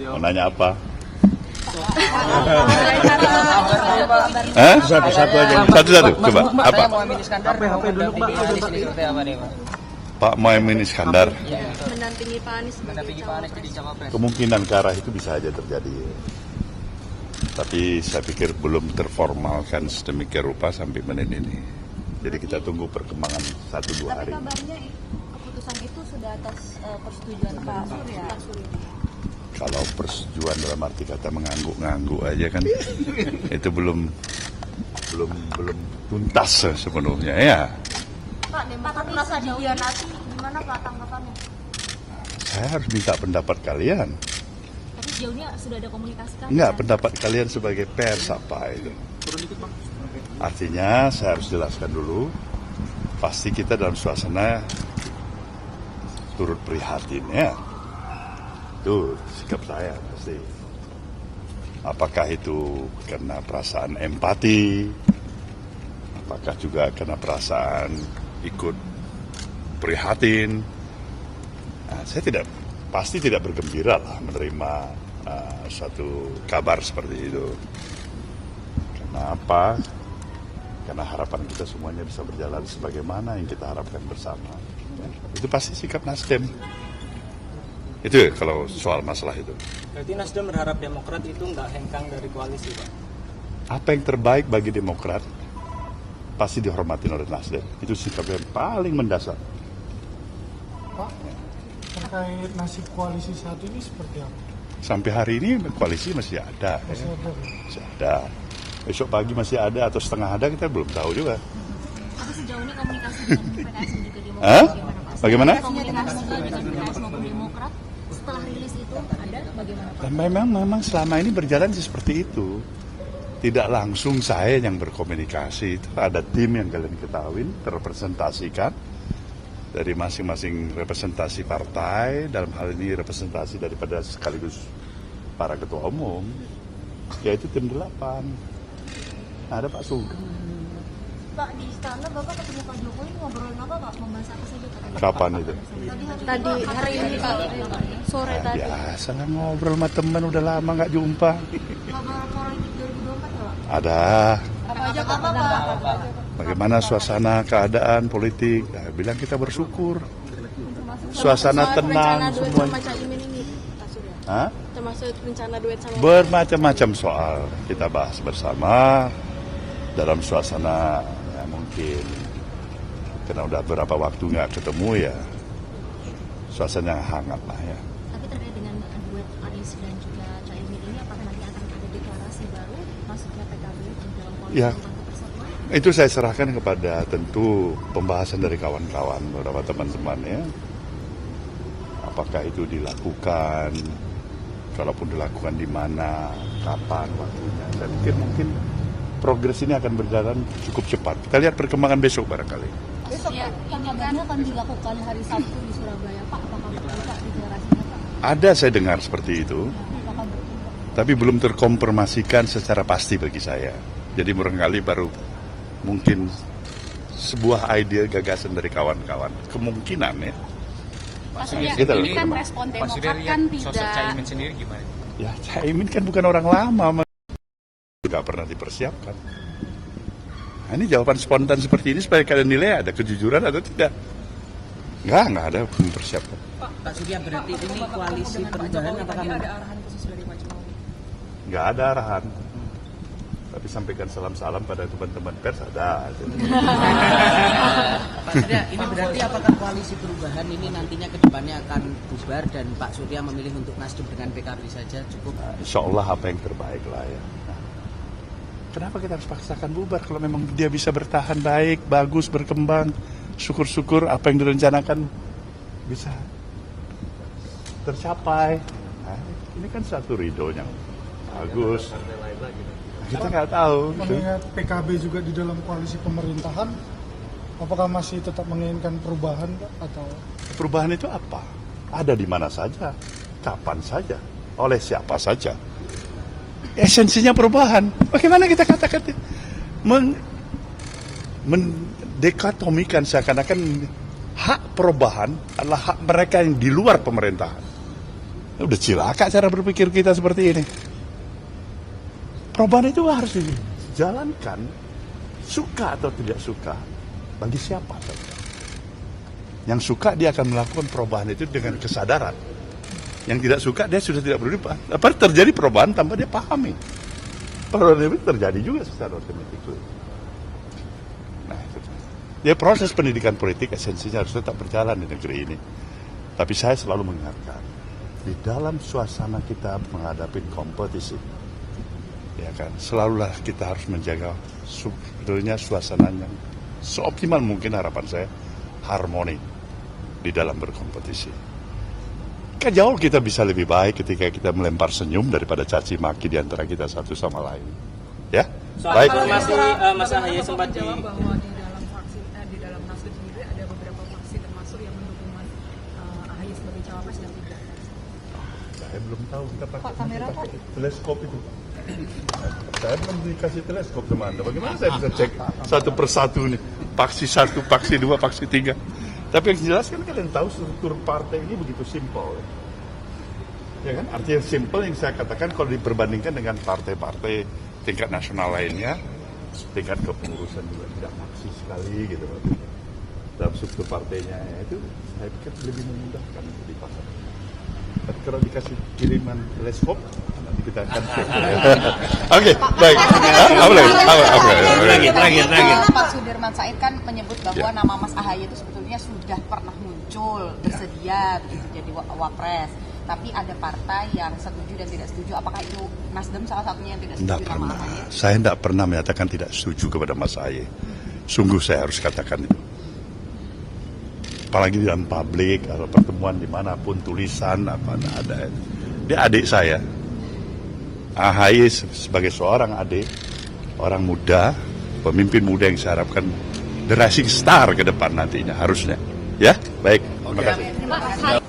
Mau nanya apa? Satu-satu aja. Satu-satu, coba. Apa? Pak Muhaimin Iskandar. Mendampingi Pak Anies sebagai cawapres. Kemungkinan ke arah itu bisa aja terjadi. Tapi saya pikir belum terformalkan sedemikian rupa sampai menit ini. Jadi kita tunggu perkembangan 1-2 hari. Tapi kabarnya keputusan itu sudah atas persetujuan Pak Surya. Kalau persetujuan dalam arti kata mengangguk-ngangguk aja kan itu belum tuntas sepenuhnya ya. Pak, Demokrat merasa dihianati, gimana Pak tanggapannya? Saya harus minta pendapat kalian. Tapi sejauh ini sudah ada komunikasi kan? Enggak, pendapat kalian sebagai pers apa itu. Artinya saya harus jelaskan dulu, pasti kita dalam suasana turut prihatin ya. Itu sikap saya pasti. Apakah itu karena perasaan empati, apakah juga karena perasaan ikut prihatin. Nah, saya pasti tidak bergembira lah menerima suatu kabar seperti itu. Kenapa? Karena harapan kita semuanya bisa berjalan sebagaimana yang kita harapkan bersama. Ya, itu pasti sikap Nasdem. Itu ya, kalau soal masalah itu. Berarti Nasdem berharap Demokrat itu nggak hengkang dari koalisi, Pak? Apa yang terbaik bagi Demokrat pasti dihormati oleh Nasdem. Itu sikap yang paling mendasar. Pak, terkait nasib koalisi saat ini seperti apa? Sampai hari ini koalisi masih ada. Masih ada. Masih ada. Besok pagi masih ada atau setengah ada kita belum tahu juga. Tapi sejauh ini komunikasi dengan PKS dan juga Demokrat Hah? bagaimana Pak? Bagaimana? Komunikasi dengan PKS maupun Demokrat setelah rilis itu ada bagaimana Pak? Dan memang selama ini berjalan seperti itu. Tidak langsung saya yang berkomunikasi. Itu ada tim yang kalian ketahui terrepresentasikan dari masing-masing representasi partai, dalam hal ini representasi daripada sekaligus para ketua umum, yaitu tim 8. Nah, ada Pak Sugeng. Pak, di istana Bapak ketemu Pak Jokowi ngobrolin apa Pak? Membahas apa saja Pak? Kapan itu? Tadi hari ini Pak, sore tadi. Biasa lah ngobrol sama teman, udah lama nggak jumpa. Kabar politik 2024 ya Pak? Ada. Apa aja Pak? Bagaimana suasana keadaan politik? Nah, bilang kita bersyukur. Suasana tenang semua. Sama Caimin ini Pak Surya. Hah? Termasuk rencana duet sama Bermacam-macam soal kita bahas bersama dalam suasana ya, mungkin karena udah berapa waktu nggak ketemu ya, suasana yang hangat lah ya. Tapi terkait dengan duet Anies dan juga Caimin ini, apakah nanti akan ada deklarasi baru masuknya PKB di dalam koalisi Ya. Partai Persatuan? Itu saya serahkan kepada tentu pembahasan dari kawan-kawan, beberapa teman-teman ya. Apakah itu dilakukan, kalaupun dilakukan di mana, kapan waktunya. Saya pikir mungkin progres ini akan berjalan cukup cepat. Kita lihat perkembangan besok barangkali. Ya, kabarnya akan dilakukan hari Sabtu di Surabaya Pak. Apakah betul Pak deklarasinya Pak? Ada saya dengar seperti itu, Apakah betul? tapi belum terkonfirmasikan secara pasti bagi saya. Jadi barangkali baru mungkin sebuah ide gagasan dari kawan-kawan. Kemungkinan ya. Pak Surya, Gitu loh. ini Kan respon Pak Surya Demokrat kan lihat sosok tidak. Caimin sendiri gimana? Ya Caimin kan bukan orang lama, nggak pernah dipersiapkan. Nah, ini jawaban spontan seperti ini supaya kalian nilai ada kejujuran atau tidak. Nggak ada mempersiapkan. Pak Surya, berarti ini koalisi perubahan apakah Ada arahan khusus dari Pak Jokowi? Nggak ada arahan. Tapi sampaikan salam-salam pada teman-teman pers ada. Pak Surya, ini berarti apakah koalisi perubahan ini nantinya ke depannya akan bubar dan Pak Surya memilih untuk Nasdem dengan PKB saja cukup? Insya Allah apa yang terbaik lah ya. Nah, kenapa kita harus paksakan bubar kalau memang dia bisa bertahan baik, bagus, berkembang, syukur-syukur apa yang direncanakan bisa tercapai. Nah, ini kan satu ridhonya bagus. Kita nggak tahu. Mengingat PKB juga di dalam koalisi pemerintahan, apakah masih tetap menginginkan perubahan Pak? Atau Perubahan itu apa? Ada di mana saja, kapan saja, oleh siapa saja. Esensinya perubahan. Bagaimana kita katakan mendekatomikan seakan-akan hak perubahan adalah hak mereka yang di luar pemerintahan. Udah cilaka cara berpikir kita seperti ini. Perubahan itu harus dijalankan, suka atau tidak suka, bagi siapa saja. Yang suka dia akan melakukan perubahan itu dengan kesadaran. Yang tidak suka dia sudah tidak peduli. Apa terjadi perubahan tanpa dia pahami. Perubahan itu terjadi juga secara otomatis. Nah, itu. Ya, proses pendidikan politik esensinya harus tetap berjalan di negeri ini. Tapi saya selalu mengingatkan, di dalam suasana kita menghadapi kompetisi, ya kan, selalulah kita harus menjaga sebetulnya suasana yang seoptimal mungkin, harapan saya harmoni di dalam berkompetisi. Kan jauh kita bisa lebih baik ketika kita melempar senyum daripada caci maki di antara kita satu sama lain. Ya, baik. Mas Ahaye sempat menjawab bahwa di dalam Nasdem sendiri ada beberapa fraksi termasuk yang mendukung Mas Ahaye sebagai cawapres dan tidak. Saya belum tahu, kita pakai teleskop itu. Saya belum dikasih teleskop sama Anda. Bagaimana saya bisa cek satu persatu nih? Paksi 1, paksi 2, paksi 3. Tapi yang jelas kan kalian tahu struktur partai ini begitu simpel. Ya kan? Artinya simpel yang saya katakan kalau diperbandingkan dengan partai-partai tingkat nasional lainnya, tingkat kepengurusan juga tidak maksi sekali gitu. Dalam struktur partainya itu saya pikir lebih memudahkan untuk dipasang. Tapi kalau dikasih kiriman teleskop, nanti kita akan Oke, baik. Terakhir. Pak Sudirman Said kan menyebut bahwa nama Mas Ahaye itu sebetulnya sudah pernah muncul, bersedia begitu jadi wapres. Tapi ada partai yang setuju dan tidak setuju. Apakah itu Nasdem salah satunya yang tidak setuju nama Ahaye? Saya tidak pernah menyatakan tidak setuju kepada Mas Ahaye. Sungguh saya harus katakan itu. Apalagi di dalam publik atau pertemuan dimanapun, tulisan apa ada. Dia adik saya. Ahaye sebagai seorang adik, orang muda, pemimpin muda yang saya harapkan the rising star ke depan nantinya harusnya. Ya, baik. Terima kasih.